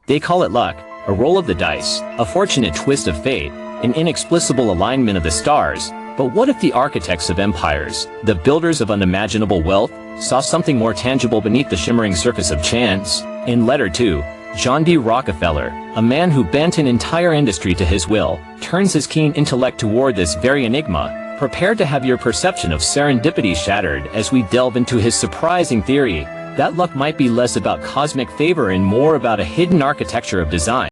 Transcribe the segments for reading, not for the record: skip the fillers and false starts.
They call it luck, a roll of the dice, a fortunate twist of fate, an inexplicable alignment of the stars. But what if the architects of empires, the builders of unimaginable wealth, saw something more tangible beneath the shimmering surface of chance? In Letter Two, John D. Rockefeller, a man who bent an entire industry to his will, turns his keen intellect toward this very enigma. Prepare to have your perception of serendipity shattered as we delve into his surprising theory that luck might be less about cosmic favor and more about a hidden architecture of design.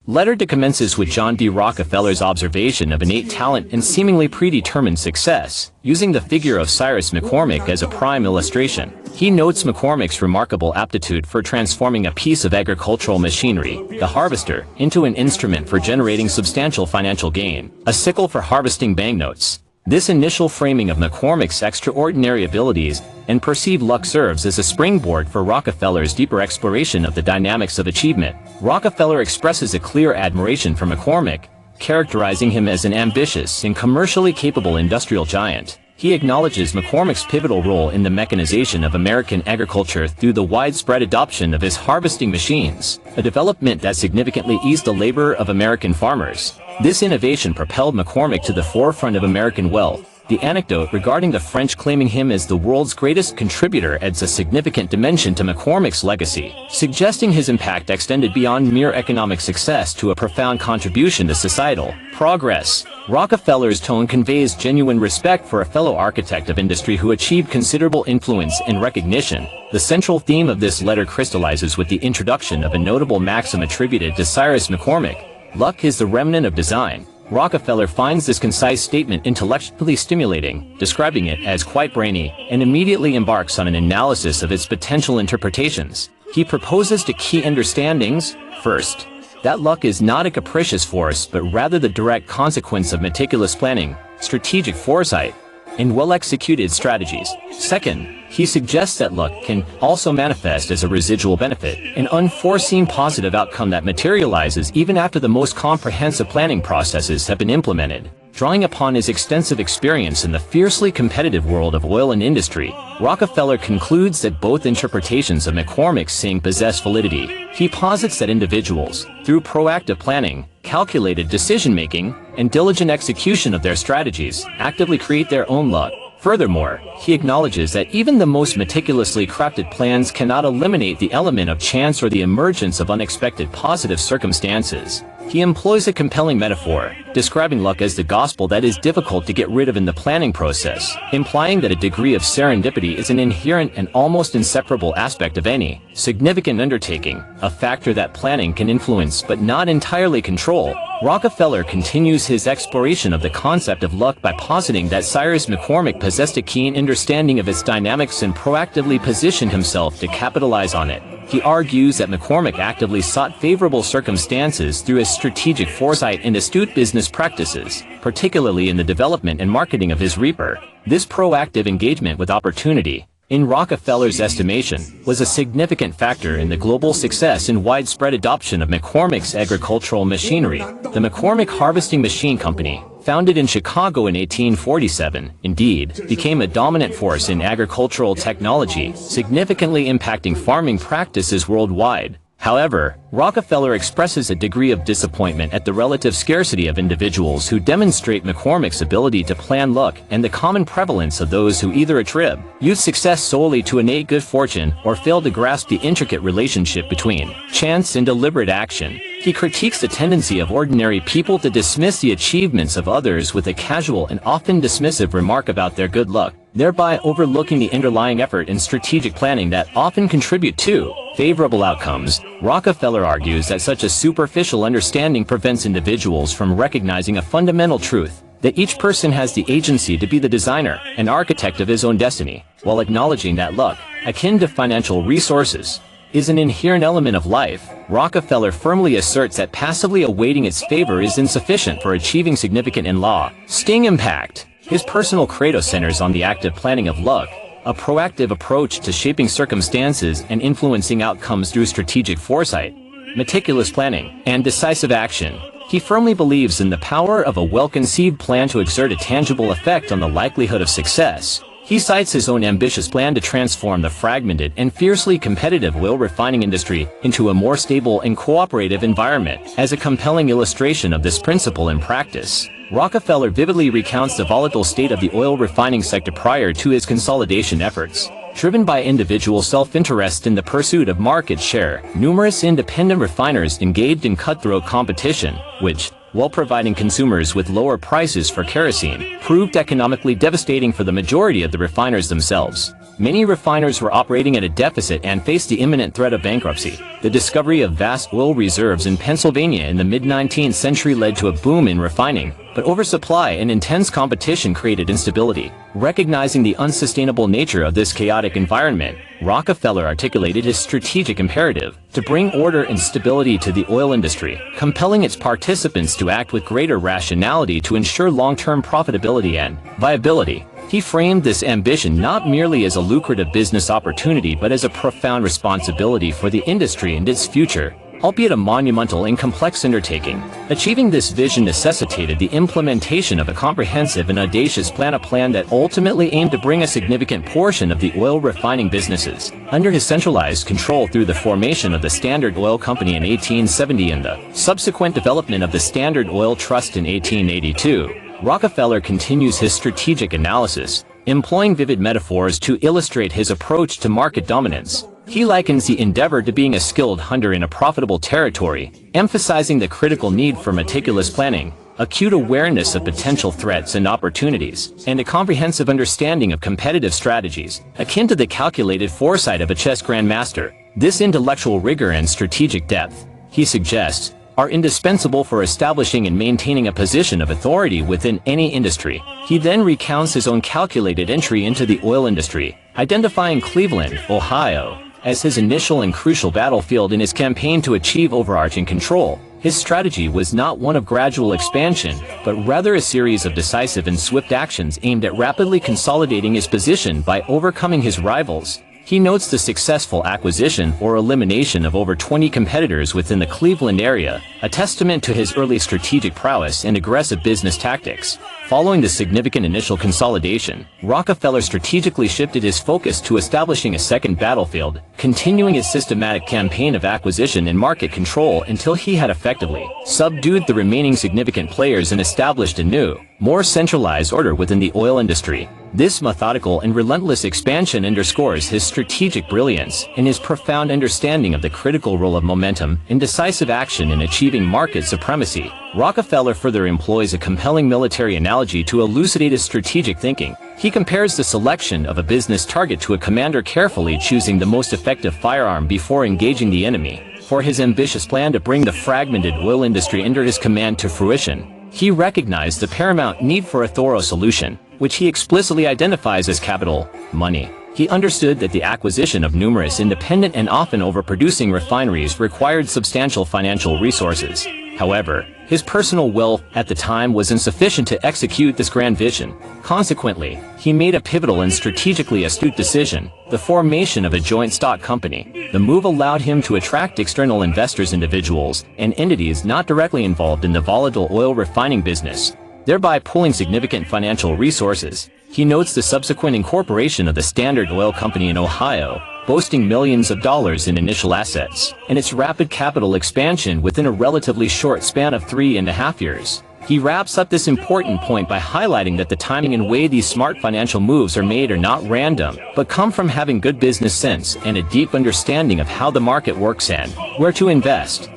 Letter Two commences with John D. Rockefeller's observation of innate talent and seemingly predetermined success, using the figure of Cyrus McCormick as a prime illustration. He notes McCormick's remarkable aptitude for transforming a piece of agricultural machinery, the harvester, into an instrument for generating substantial financial gain, a sickle for harvesting banknotes. This initial framing of McCormick's extraordinary abilities and perceived luck serves as a springboard for Rockefeller's deeper exploration of the dynamics of achievement. Rockefeller expresses a clear admiration for McCormick, characterizing him as an ambitious and commercially capable industrial giant. He acknowledges McCormick's pivotal role in the mechanization of American agriculture through the widespread adoption of his harvesting machines, a development that significantly eased the labor of American farmers. This innovation propelled McCormick to the forefront of American wealth. The anecdote regarding the French claiming him as the world's greatest contributor adds a significant dimension to McCormick's legacy, suggesting his impact extended beyond mere economic success to a profound contribution to societal progress. Rockefeller's tone conveys genuine respect for a fellow architect of industry who achieved considerable influence and recognition. The central theme of this letter crystallizes with the introduction of a notable maxim attributed to Cyrus McCormick: luck is the remnant of design. Rockefeller finds this concise statement intellectually stimulating, describing it as quite brainy, and immediately embarks on an analysis of its potential interpretations. He proposes two key understandings. First, that luck is not a capricious force but rather the direct consequence of meticulous planning, strategic foresight, and well-executed strategies. Second, he suggests that luck can also manifest as a residual benefit, an unforeseen positive outcome that materializes even after the most comprehensive planning processes have been implemented. Drawing upon his extensive experience in the fiercely competitive world of oil and industry, Rockefeller concludes that both interpretations of McCormick's saying possess validity. He posits that individuals, through proactive planning, calculated decision-making, and diligent execution of their strategies, actively create their own luck. Furthermore, he acknowledges that even the most meticulously crafted plans cannot eliminate the element of chance or the emergence of unexpected positive circumstances. He employs a compelling metaphor, describing luck as the gospel that is difficult to get rid of in the planning process, implying that a degree of serendipity is an inherent and almost inseparable aspect of any significant undertaking, a factor that planning can influence but not entirely control. Rockefeller continues his exploration of the concept of luck by positing that Cyrus McCormick possessed a keen understanding of its dynamics and proactively positioned himself to capitalize on it. He argues that McCormick actively sought favorable circumstances through his strategic foresight and astute business practices, particularly in the development and marketing of his Reaper. This proactive engagement with opportunity, in Rockefeller's estimation, was a significant factor in the global success and widespread adoption of McCormick's agricultural machinery. The McCormick Harvesting Machine Company, founded in Chicago in 1847, indeed, became a dominant force in agricultural technology, significantly impacting farming practices worldwide. However, Rockefeller expresses a degree of disappointment at the relative scarcity of individuals who demonstrate McCormick's ability to plan luck and the common prevalence of those who either attribute success solely to innate good fortune or fail to grasp the intricate relationship between chance and deliberate action. He critiques the tendency of ordinary people to dismiss the achievements of others with a casual and often dismissive remark about their good luck, thereby overlooking the underlying effort and strategic planning that often contribute to favorable outcomes. Rockefeller argues that such a superficial understanding prevents individuals from recognizing a fundamental truth, that each person has the agency to be the designer and architect of his own destiny, while acknowledging that luck, akin to financial resources, is an inherent element of life. Rockefeller firmly asserts that passively awaiting its favor is insufficient for achieving significant and lasting impact. His personal credo centers on the active planning of luck, a proactive approach to shaping circumstances and influencing outcomes through strategic foresight, meticulous planning, and decisive action. He firmly believes in the power of a well-conceived plan to exert a tangible effect on the likelihood of success. He cites his own ambitious plan to transform the fragmented and fiercely competitive oil refining industry into a more stable and cooperative environment as a compelling illustration of this principle in practice. Rockefeller vividly recounts the volatile state of the oil refining sector prior to his consolidation efforts. Driven by individual self-interest in the pursuit of market share, numerous independent refiners engaged in cutthroat competition, which, while providing consumers with lower prices for kerosene, proved economically devastating for the majority of the refiners themselves. Many refiners were operating at a deficit and faced the imminent threat of bankruptcy. The discovery of vast oil reserves in Pennsylvania in the mid-19th century led to a boom in refining, but oversupply and intense competition created instability. Recognizing the unsustainable nature of this chaotic environment, Rockefeller articulated his strategic imperative to bring order and stability to the oil industry, compelling its participants to act with greater rationality to ensure long-term profitability and viability. He framed this ambition not merely as a lucrative business opportunity but as a profound responsibility for the industry and its future. Albeit a monumental and complex undertaking, achieving this vision necessitated the implementation of a comprehensive and audacious plan, a plan that ultimately aimed to bring a significant portion of the oil refining businesses under his centralized control through the formation of the Standard Oil Company in 1870 and the subsequent development of the Standard Oil Trust in 1882. Rockefeller continues his strategic analysis, employing vivid metaphors to illustrate his approach to market dominance. He likens the endeavor to being a skilled hunter in a profitable territory, emphasizing the critical need for meticulous planning, acute awareness of potential threats and opportunities, and a comprehensive understanding of competitive strategies, akin to the calculated foresight of a chess grandmaster. This intellectual rigor and strategic depth, he suggests, are indispensable for establishing and maintaining a position of authority within any industry. He then recounts his own calculated entry into the oil industry, identifying Cleveland, Ohio, as his initial and crucial battlefield in his campaign to achieve overarching control. His strategy was not one of gradual expansion, but rather a series of decisive and swift actions aimed at rapidly consolidating his position by overcoming his rivals. He notes the successful acquisition or elimination of over 20 competitors within the Cleveland area, a testament to his early strategic prowess and aggressive business tactics. Following the significant initial consolidation, Rockefeller strategically shifted his focus to establishing a second battlefield, continuing his systematic campaign of acquisition and market control until he had effectively subdued the remaining significant players and established a new, more centralized order within the oil industry. This methodical and relentless expansion underscores his strategic brilliance and his profound understanding of the critical role of momentum and decisive action in achieving market supremacy. Rockefeller further employs a compelling military analogy to elucidate his strategic thinking. He compares the selection of a business target to a commander carefully choosing the most effective firearm before engaging the enemy. For his ambitious plan to bring the fragmented oil industry under his command to fruition, he recognized the paramount need for a thorough solution, which he explicitly identifies as capital, money. He understood that the acquisition of numerous independent and often overproducing refineries required substantial financial resources. However, his personal wealth at the time was insufficient to execute this grand vision. Consequently, he made a pivotal and strategically astute decision: the formation of a joint stock company. The move allowed him to attract external investors, individuals, and entities not directly involved in the volatile oil refining business, thereby pooling significant financial resources. He notes the subsequent incorporation of the Standard Oil Company in Ohio, boasting millions of dollars in initial assets, and its rapid capital expansion within a relatively short span of 3.5 years. He wraps up this important point by highlighting that the timing and way these smart financial moves are made are not random, but come from having good business sense and a deep understanding of how the market works and where to invest.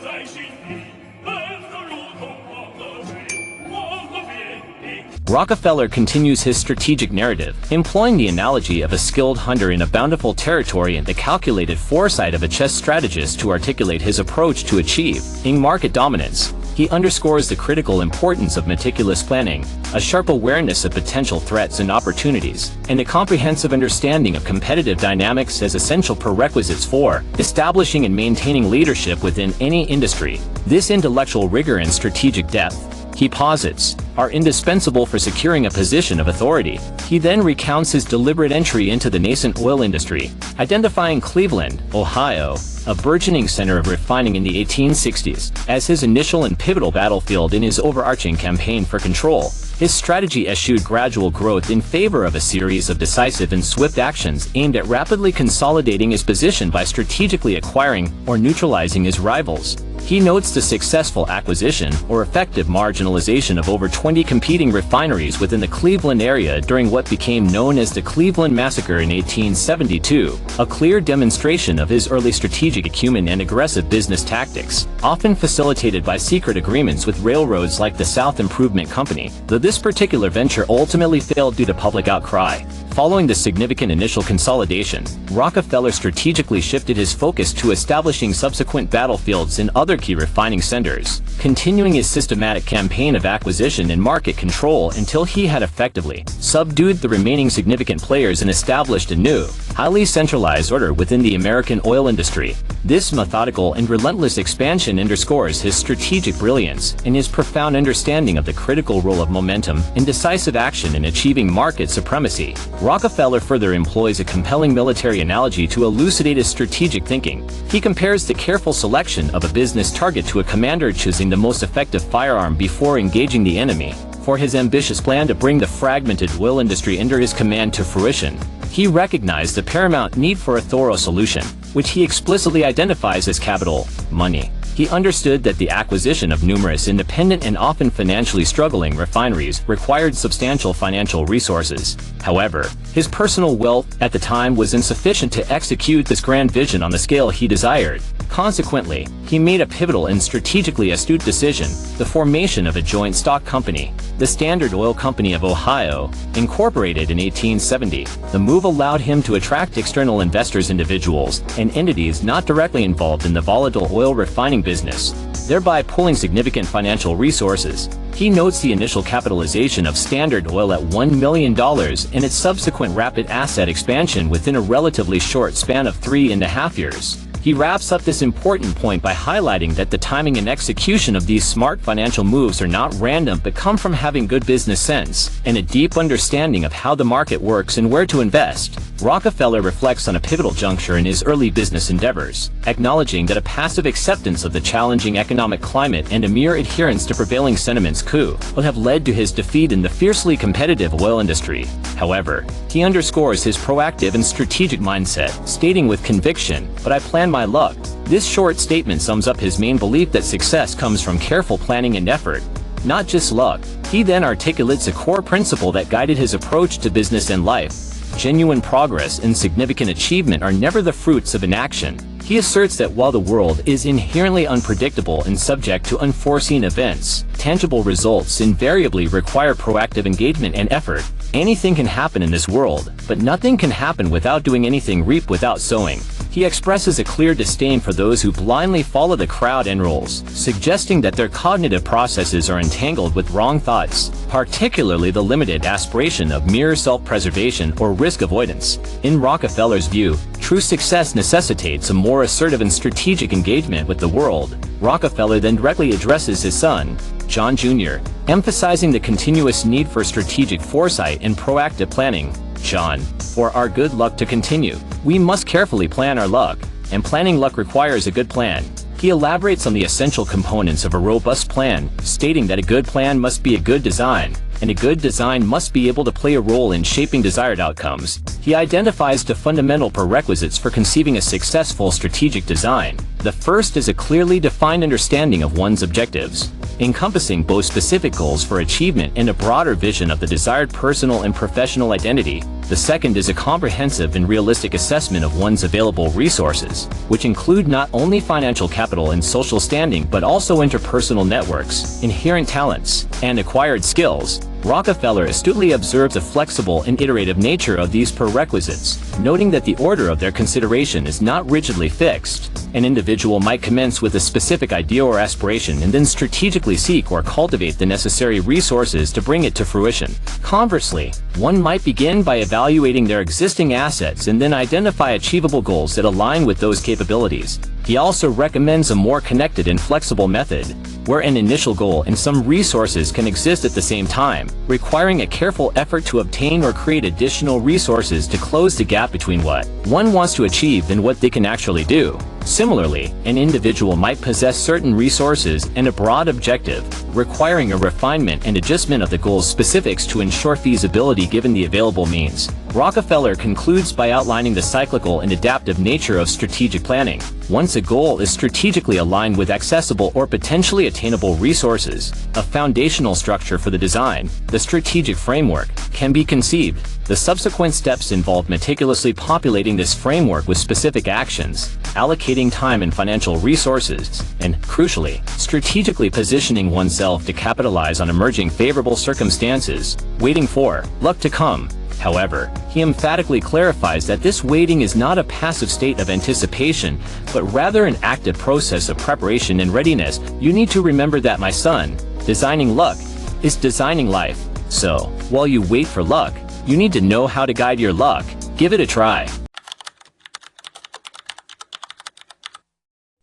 Rockefeller continues his strategic narrative, employing the analogy of a skilled hunter in a bountiful territory and the calculated foresight of a chess strategist to articulate his approach to achieving market dominance. He underscores the critical importance of meticulous planning, a sharp awareness of potential threats and opportunities, and a comprehensive understanding of competitive dynamics as essential prerequisites for establishing and maintaining leadership within any industry. This intellectual rigor and strategic depth, he posits, are indispensable for securing a position of authority. He then recounts his deliberate entry into the nascent oil industry, identifying Cleveland, Ohio, a burgeoning center of refining in the 1860s, as his initial and pivotal battlefield in his overarching campaign for control. His strategy eschewed gradual growth in favor of a series of decisive and swift actions aimed at rapidly consolidating his position by strategically acquiring or neutralizing his rivals. He notes the successful acquisition or effective marginalization of over 20 competing refineries within the Cleveland area during what became known as the Cleveland Massacre in 1872, a clear demonstration of his early strategic acumen and aggressive business tactics, often facilitated by secret agreements with railroads like the South Improvement Company, though this particular venture ultimately failed due to public outcry. Following the significant initial consolidation, Rockefeller strategically shifted his focus to establishing subsequent battlefields in other key refining centers, continuing his systematic campaign of acquisition and market control until he had effectively subdued the remaining significant players and established a new, highly centralized order within the American oil industry. This methodical and relentless expansion underscores his strategic brilliance and his profound understanding of the critical role of momentum and decisive action in achieving market supremacy. Rockefeller further employs a compelling military analogy to elucidate his strategic thinking. He compares the careful selection of a business target to a commander choosing the most effective firearm before engaging the enemy. For his ambitious plan to bring the fragmented oil industry under his command to fruition, he recognized the paramount need for a thorough solution, which he explicitly identifies as capital, money. He understood that the acquisition of numerous independent and often financially struggling refineries required substantial financial resources. However, his personal wealth at the time was insufficient to execute this grand vision on the scale he desired. Consequently, he made a pivotal and strategically astute decision: the formation of a joint stock company, the Standard Oil Company of Ohio, incorporated in 1870. The move allowed him to attract external investors, individuals, and entities not directly involved in the volatile oil refining business, thereby pulling significant financial resources. He notes the initial capitalization of Standard Oil at $1 million and its subsequent rapid asset expansion within a relatively short span of 3.5 years. He wraps up this important point by highlighting that the timing and execution of these smart financial moves are not random but come from having good business sense and a deep understanding of how the market works and where to invest. Rockefeller reflects on a pivotal juncture in his early business endeavors, acknowledging that a passive acceptance of the challenging economic climate and a mere adherence to prevailing sentiments would have led to his defeat in the fiercely competitive oil industry. However, he underscores his proactive and strategic mindset, stating with conviction, "But I plan my luck." This short statement sums up his main belief that success comes from careful planning and effort, not just luck. He then articulates a core principle that guided his approach to business and life: genuine progress and significant achievement are never the fruits of inaction. He asserts that while the world is inherently unpredictable and subject to unforeseen events, tangible results invariably require proactive engagement and effort. Anything can happen in this world, but nothing can happen without doing anything, reap without sowing. He expresses a clear disdain for those who blindly follow the crowd and rules, suggesting that their cognitive processes are entangled with wrong thoughts, particularly the limited aspiration of mere self-preservation or risk avoidance. In Rockefeller's view, true success necessitates a more assertive and strategic engagement with the world. Rockefeller then directly addresses his son, John Jr., emphasizing the continuous need for strategic foresight and proactive planning. "John, for our good luck to continue, we must carefully plan our luck, and planning luck requires a good plan." He elaborates on the essential components of a robust plan, stating that a good plan must be a good design, and a good design must be able to play a role in shaping desired outcomes. He identifies the fundamental prerequisites for conceiving a successful strategic design. The first is a clearly defined understanding of one's objectives, encompassing both specific goals for achievement and a broader vision of the desired personal and professional identity. The second is a comprehensive and realistic assessment of one's available resources, which include not only financial capital and social standing but also interpersonal networks, inherent talents, and acquired skills. Rockefeller astutely observes the flexible and iterative nature of these prerequisites, noting that the order of their consideration is not rigidly fixed. An individual might commence with a specific idea or aspiration and then strategically seek or cultivate the necessary resources to bring it to fruition. Conversely, one might begin by evaluating their existing assets and then identify achievable goals that align with those capabilities. He also recommends a more connected and flexible method, where an initial goal and some resources can exist at the same time, requiring a careful effort to obtain or create additional resources to close the gap between what one wants to achieve and what they can actually do. Similarly, an individual might possess certain resources and a broad objective, requiring a refinement and adjustment of the goal's specifics to ensure feasibility given the available means. Rockefeller concludes by outlining the cyclical and adaptive nature of strategic planning. Once a goal is strategically aligned with accessible or potentially attainable resources, a foundational structure for the design, the strategic framework, can be conceived. The subsequent steps involve meticulously populating this framework with specific actions, allocating time and financial resources, and, crucially, strategically positioning oneself to capitalize on emerging favorable circumstances, waiting for luck to come. However, he emphatically clarifies that this waiting is not a passive state of anticipation, but rather an active process of preparation and readiness. You need to remember that, my son, designing luck is designing life. So, while you wait for luck, you need to know how to guide your luck. Give it a try.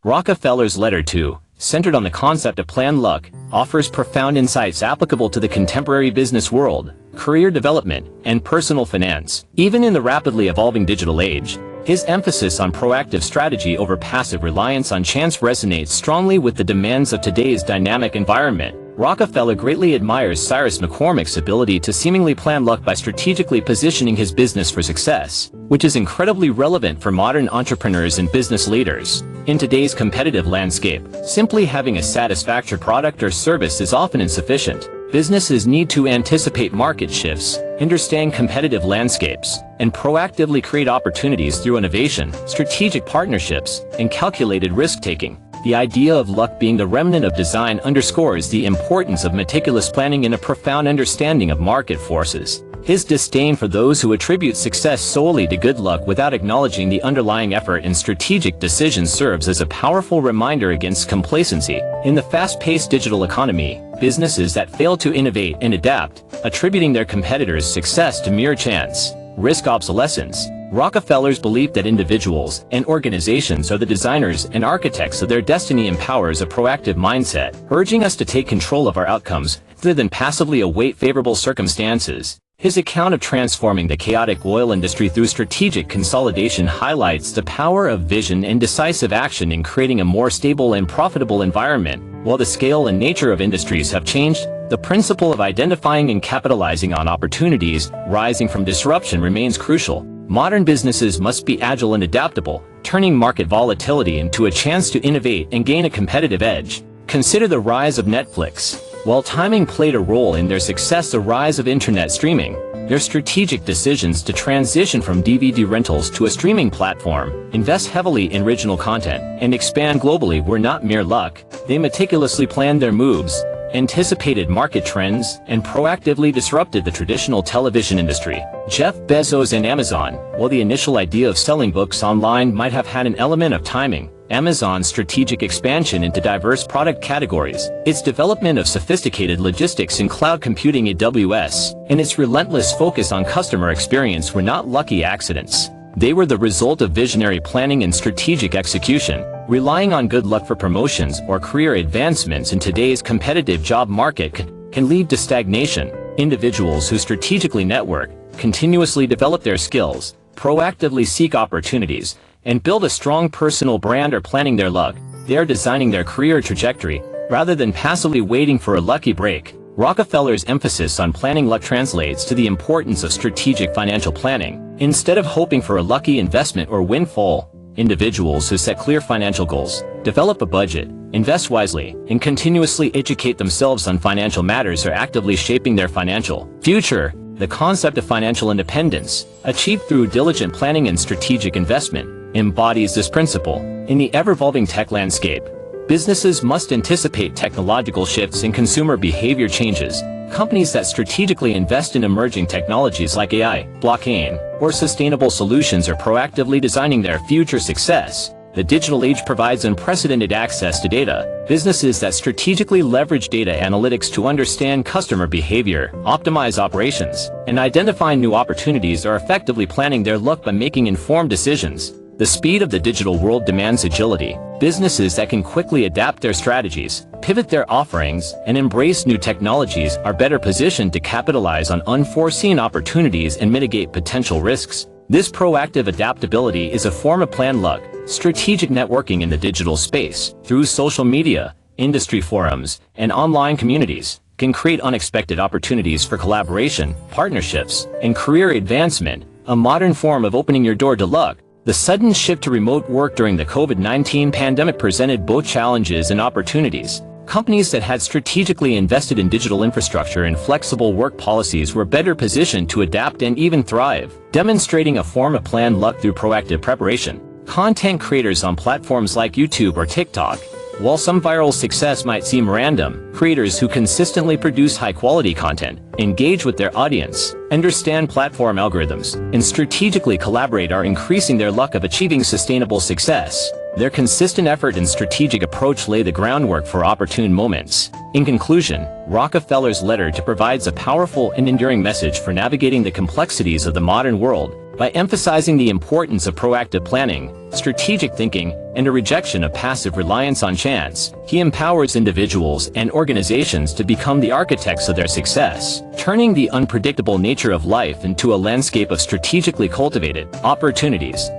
Rockefeller's Letter Two, centered on the concept of planned luck, offers profound insights applicable to the contemporary business world, career development, and personal finance. Even in the rapidly evolving digital age, his emphasis on proactive strategy over passive reliance on chance resonates strongly with the demands of today's dynamic environment. Rockefeller greatly admires Cyrus McCormick's ability to seemingly plan luck by strategically positioning his business for success, which is incredibly relevant for modern entrepreneurs and business leaders. In today's competitive landscape, simply having a satisfactory product or service is often insufficient. Businesses need to anticipate market shifts, understand competitive landscapes, and proactively create opportunities through innovation, strategic partnerships, and calculated risk-taking. The idea of luck being the remnant of design underscores the importance of meticulous planning and a profound understanding of market forces. His disdain for those who attribute success solely to good luck without acknowledging the underlying effort and strategic decisions serves as a powerful reminder against complacency. In the fast-paced digital economy, businesses that fail to innovate and adapt, attributing their competitors' success to mere chance, risk obsolescence. Rockefeller's belief that individuals and organizations are the designers and architects of their destiny empowers a proactive mindset, urging us to take control of our outcomes rather than passively await favorable circumstances. His account of transforming the chaotic oil industry through strategic consolidation highlights the power of vision and decisive action in creating a more stable and profitable environment. While the scale and nature of industries have changed, the principle of identifying and capitalizing on opportunities rising from disruption remains crucial. Modern businesses must be agile and adaptable, turning market volatility into a chance to innovate and gain a competitive edge. Consider the rise of Netflix. While timing played a role in their success, the rise of internet streaming, their strategic decisions to transition from DVD rentals to a streaming platform, invest heavily in original content, and expand globally were not mere luck. They meticulously planned their moves, anticipated market trends, and proactively disrupted the traditional television industry. Jeff Bezos and Amazon. While the initial idea of selling books online might have had an element of timing, Amazon's strategic expansion into diverse product categories, its development of sophisticated logistics in cloud computing AWS, and its relentless focus on customer experience were not lucky accidents. They were the result of visionary planning and strategic execution. Relying on good luck for promotions or career advancements in today's competitive job market can lead to stagnation. Individuals who strategically network, continuously develop their skills, proactively seek opportunities, and build a strong personal brand are planning their luck. They are designing their career trajectory, rather than passively waiting for a lucky break. Rockefeller's emphasis on planning luck translates to the importance of strategic financial planning. Instead of hoping for a lucky investment or windfall, individuals who set clear financial goals, develop a budget, invest wisely, and continuously educate themselves on financial matters are actively shaping their financial future. The concept of financial independence, achieved through diligent planning and strategic investment, embodies this principle. In the ever-evolving tech landscape, businesses must anticipate technological shifts and consumer behavior changes. Companies that strategically invest in emerging technologies like AI, blockchain, or sustainable solutions are proactively designing their future success. The digital age provides unprecedented access to data. Businesses that strategically leverage data analytics to understand customer behavior, optimize operations, and identify new opportunities are effectively planning their luck by making informed decisions. The speed of the digital world demands agility. Businesses that can quickly adapt their strategies, pivot their offerings, and embrace new technologies are better positioned to capitalize on unforeseen opportunities and mitigate potential risks. This proactive adaptability is a form of planned luck. Strategic networking in the digital space, through social media, industry forums, and online communities, can create unexpected opportunities for collaboration, partnerships, and career advancement, a modern form of opening your door to luck. The sudden shift to remote work during the COVID-19 pandemic presented both challenges and opportunities. Companies that had strategically invested in digital infrastructure and flexible work policies were better positioned to adapt and even thrive, demonstrating a form of planned luck through proactive preparation. Content creators on platforms like YouTube or TikTok. While some viral success might seem random, creators who consistently produce high-quality content, engage with their audience, understand platform algorithms, and strategically collaborate are increasing their luck of achieving sustainable success. Their consistent effort and strategic approach lay the groundwork for opportune moments. In conclusion, Rockefeller's letter to provides a powerful and enduring message for navigating the complexities of the modern world. By emphasizing the importance of proactive planning, strategic thinking, and a rejection of passive reliance on chance, he empowers individuals and organizations to become the architects of their success, turning the unpredictable nature of life into a landscape of strategically cultivated opportunities.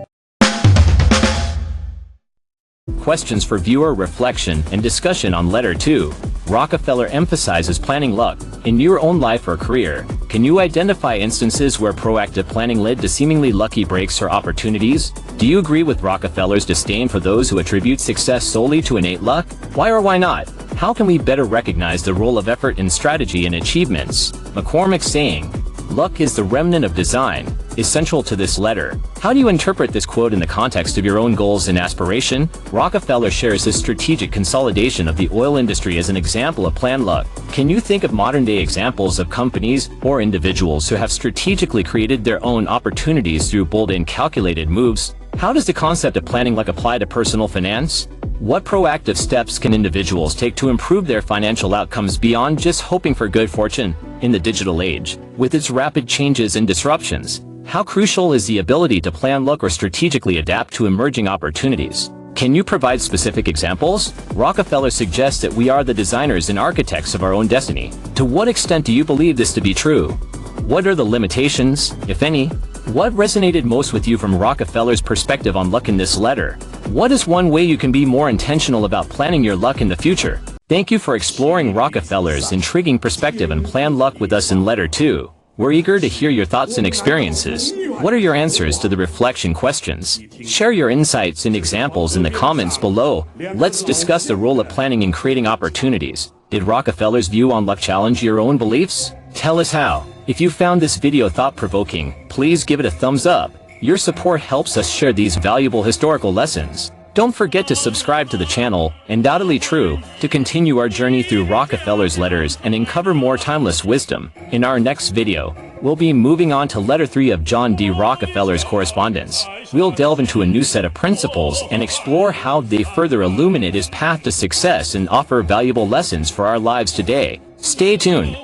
Questions for viewer reflection and discussion on Letter 2. Rockefeller emphasizes planning luck. In your own life or career, can you identify instances where proactive planning led to seemingly lucky breaks or opportunities? Do you agree with Rockefeller's disdain for those who attribute success solely to innate luck? Why or why not? How can we better recognize the role of effort in strategy and achievements? McCormick's saying, "Luck is the remnant of design," is central to this letter. How do you interpret this quote in the context of your own goals and aspiration? Rockefeller shares his strategic consolidation of the oil industry as an example of planned luck. Can you think of modern-day examples of companies or individuals who have strategically created their own opportunities through bold and calculated moves? How does the concept of planning luck apply to personal finance? What proactive steps can individuals take to improve their financial outcomes beyond just hoping for good fortune? In the digital age, with its rapid changes and disruptions, how crucial is the ability to plan luck or strategically adapt to emerging opportunities? Can you provide specific examples? Rockefeller suggests that we are the designers and architects of our own destiny. To what extent do you believe this to be true? What are the limitations, if any? What resonated most with you from Rockefeller's perspective on luck in this letter? What is one way you can be more intentional about planning your luck in the future? Thank you for exploring Rockefeller's intriguing perspective and planned luck with us in Letter 2. We're eager to hear your thoughts and experiences. What are your answers to the reflection questions? Share your insights and examples in the comments below. Let's discuss the role of planning in creating opportunities. Did Rockefeller's view on luck challenge your own beliefs? Tell us how. If you found this video thought-provoking, please give it a thumbs up. Your support helps us share these valuable historical lessons. Don't forget to subscribe to the channel, Undoubtedly True, to continue our journey through Rockefeller's letters and uncover more timeless wisdom. In our next video, we'll be moving on to Letter 3 of John D. Rockefeller's correspondence. We'll delve into a new set of principles and explore how they further illuminate his path to success and offer valuable lessons for our lives today. Stay tuned.